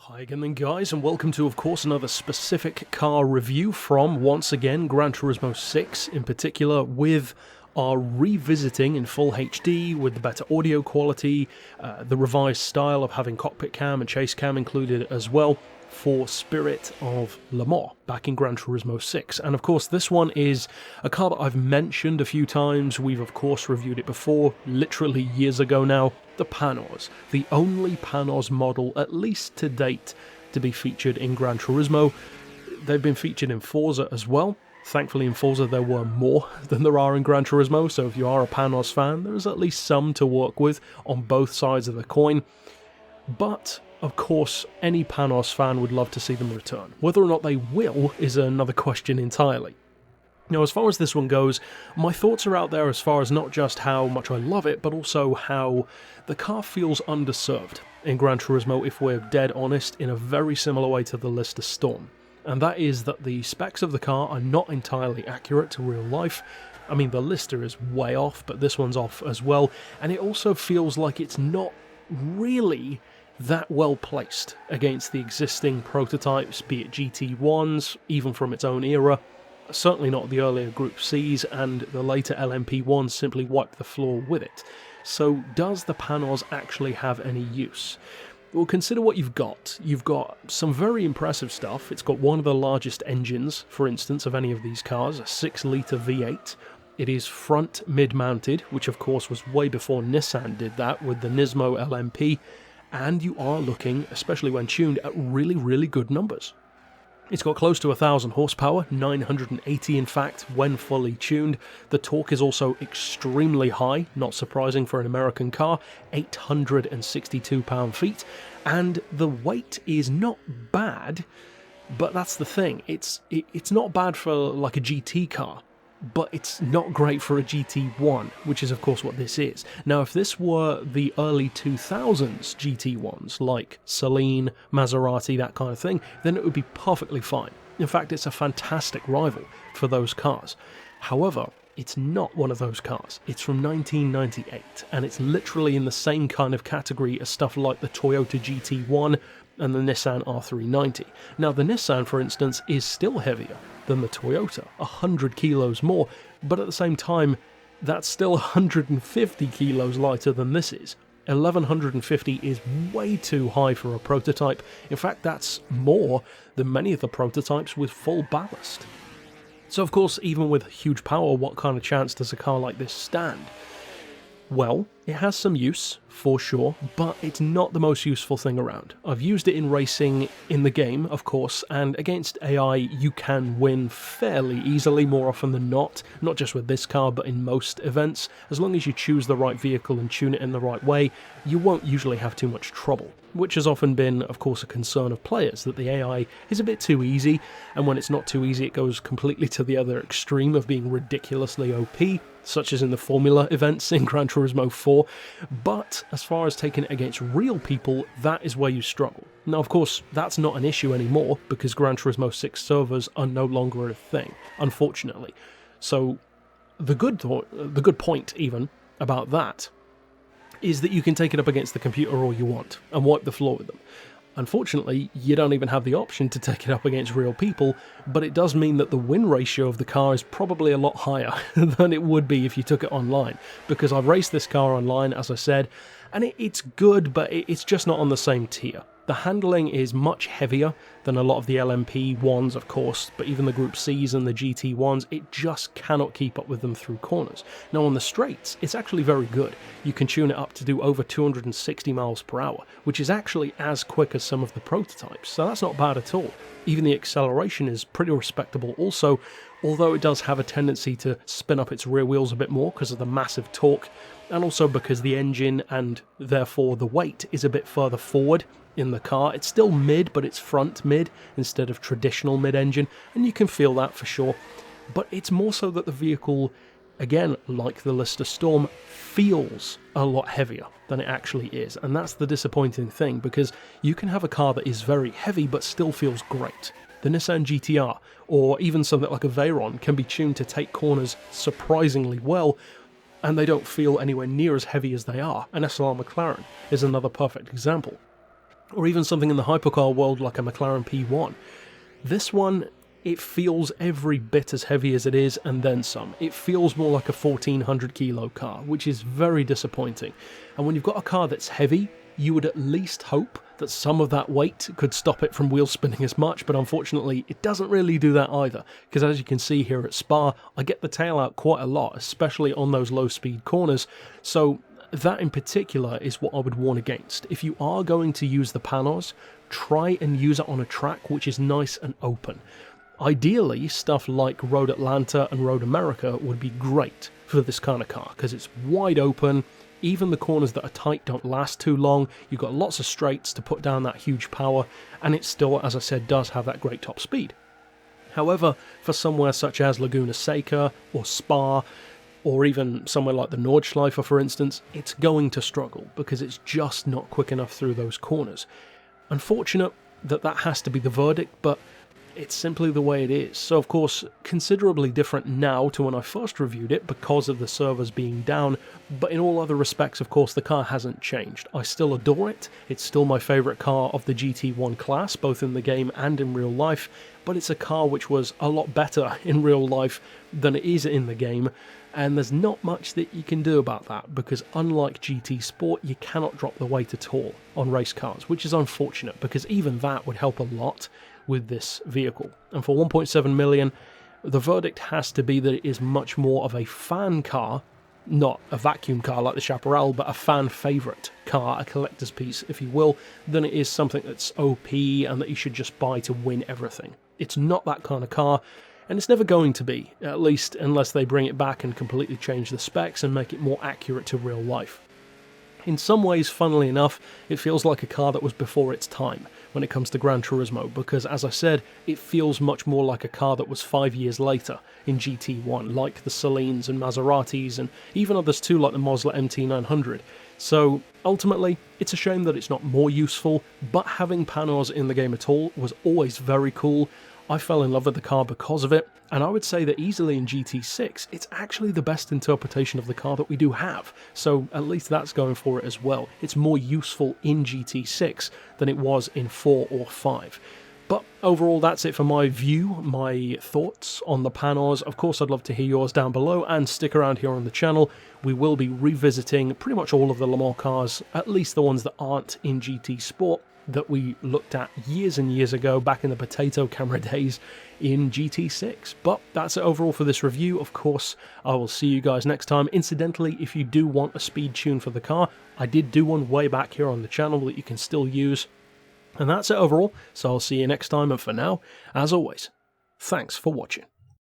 Hi again then guys, and welcome to of course another specific car review from, once again, Gran Turismo 6 in particular, with our revisiting in full HD with the better audio quality, the revised style of having cockpit cam and chase cam included as well, for Spirit of Le Mans back in Gran Turismo 6. And of course this one is a car that I've mentioned a few times. We've of course reviewed it before, literally years ago now. The Panoz, the only Panoz model, at least to date, to be featured in Gran Turismo. They've been featured in Forza as well. Thankfully in Forza there were more than there are in Gran Turismo, so if you are a Panoz fan, there's at least some to work with on both sides of the coin. But of course, any Panoz fan would love to see them return. Whether or not they will is another question entirely. Now, as far as this one goes, my thoughts are out there as far as not just how much I love it, but also how the car feels underserved in Gran Turismo, if we're dead honest, in a very similar way to the Lister Storm. And that is that the specs of the car are not entirely accurate to real life. I mean, the Lister is way off, but this one's off as well, and it also feels like it's not really that well placed against the existing prototypes, be it GT1s, even from its own era. Certainly not the earlier Group Cs, and the later LMP1s simply wiped the floor with it. So does the Panoz actually have any use? Well, consider what you've got. You've got some very impressive stuff. It's got one of the largest engines, for instance, of any of these cars, a 6-litre V8. It is front mid-mounted, which of course was way before Nissan did that with the Nismo LMP, and you are looking, especially when tuned, at really good numbers. It's got close to 1,000 horsepower, 980 in fact, when fully tuned. The torque is also extremely high, not surprising for an American car, 862 pound-feet, and the weight is not bad, but that's the thing, it's not bad for like a GT car, but it's not great for a GT1, which is of course what this is. Now, if this were the early 2000s GT1s, like Celine, Maserati, that kind of thing, then it would be perfectly fine. In fact, it's a fantastic rival for those cars. However, it's not one of those cars. It's from 1998, and it's literally in the same kind of category as stuff like the Toyota GT1 and the Nissan R390. Now, the Nissan, for instance, is still heavier than the Toyota, 100 kilos more, but at the same time, that's still 150 kilos lighter than this is. 1150 is way too high for a prototype. In fact, that's more than many of the prototypes with full ballast. So of course, even with huge power, what kind of chance does a car like this stand? Well, it has some use, for sure, but it's not the most useful thing around. I've used it in racing in the game, of course, and against AI you can win fairly easily more often than not just with this car, but in most events. As long as you choose the right vehicle and tune it in the right way, you won't usually have too much trouble, which has often been, of course, a concern of players, that the AI is a bit too easy, and when it's not too easy it goes completely to the other extreme of being ridiculously OP, such as in the Formula events in Gran Turismo 4, but as far as taking it against real people, that is where you struggle. Now, of course, that's not an issue anymore, because Gran Turismo 6 servers are no longer a thing, unfortunately. So, the good point, even, about that, is that you can take it up against the computer all you want, and wipe the floor with them. Unfortunately, you don't even have the option to take it up against real people, but it does mean that the win ratio of the car is probably a lot higher than it would be if you took it online, because I've raced this car online, as I said, and it's good, but it's just not on the same tier. The handling is much heavier than a lot of the LMP ones, of course, but even the Group Cs and the GT ones, it just cannot keep up with them through corners. Now on the straights, it's actually very good. You can tune it up to do over 260 miles per hour, which is actually as quick as some of the prototypes, so that's not bad at all. Even the acceleration is pretty respectable also, although it does have a tendency to spin up its rear wheels a bit more because of the massive torque, and also because the engine and therefore the weight is a bit further forward in the car. It's still mid, but it's front mid instead of traditional mid-engine, and you can feel that for sure. But it's more so that the vehicle, again, like the Lister Storm, feels a lot heavier than it actually is, and that's the disappointing thing, because you can have a car that is very heavy but still feels great. The Nissan GTR, or even something like a Veyron, can be tuned to take corners surprisingly well, and they don't feel anywhere near as heavy as they are, and SLR McLaren is another perfect example. or even something in the hypercar world like a McLaren P1. This one, it feels every bit as heavy as it is, and then some. It feels more like a 1400 kilo car, which is very disappointing. And when you've got a car that's heavy, you would at least hope that some of that weight could stop it from wheel spinning as much, but unfortunately it doesn't really do that either, because as you can see here at Spa, I get the tail out quite a lot, especially on those low speed corners, so that in particular is what I would warn against. If you are going to use the Panoz, try and use it on a track which is nice and open. Ideally, stuff like Road Atlanta and Road America would be great for this kind of car, because it's wide open. Even the corners that are tight don't last too long. You've got lots of straights to put down that huge power, and it still, as I said, does have that great top speed. However, for somewhere such as Laguna Seca or Spa, or even somewhere like the Nordschleife, for instance, it's going to struggle because it's just not quick enough through those corners. Unfortunate that that has to be the verdict, but it's simply the way it is. So of course, considerably different now to when I first reviewed it because of the servers being down, but in all other respects, of course, the car hasn't changed. I still adore it. It's still my favourite car of the GT1 class, both in the game and in real life, but it's a car which was a lot better in real life than it is in the game, and there's not much that you can do about that, because unlike GT Sport, you cannot drop the weight at all on race cars, which is unfortunate, because even that would help a lot with this vehicle. And for 1.7 million, the verdict has to be that it is much more of a fan car, not a vacuum car like the Chaparral, but a fan favourite car, a collector's piece, if you will, than it is something that's OP and that you should just buy to win everything. It's not that kind of car, and it's never going to be, at least unless they bring it back and completely change the specs and make it more accurate to real life. In some ways, funnily enough, it feels like a car that was before its time when it comes to Gran Turismo, because as I said, it feels much more like a car that was 5 years later in GT1, like the Salines and Maseratis, and even others too, like the Mosler MT900. So ultimately, it's a shame that it's not more useful, but having Panoz in the game at all was always very cool. I fell in love with the car because of it, and I would say that easily in GT6, it's actually the best interpretation of the car that we do have, so at least that's going for it as well. It's more useful in GT6 than it was in 4 or 5. But overall, that's it for my view, my thoughts on the Panoz. Of course, I'd love to hear yours down below, and stick around here on the channel. We will be revisiting pretty much all of the Le Mans cars, at least the ones that aren't in GT Sport, that we looked at years and years ago, back in the potato camera days in GT6. But that's it overall for this review. Of course, I will see you guys next time. Incidentally, if you do want a speed tune for the car, I did do one way back here on the channel that you can still use. And that's it overall, so I'll see you next time, and for now, as always, thanks for watching.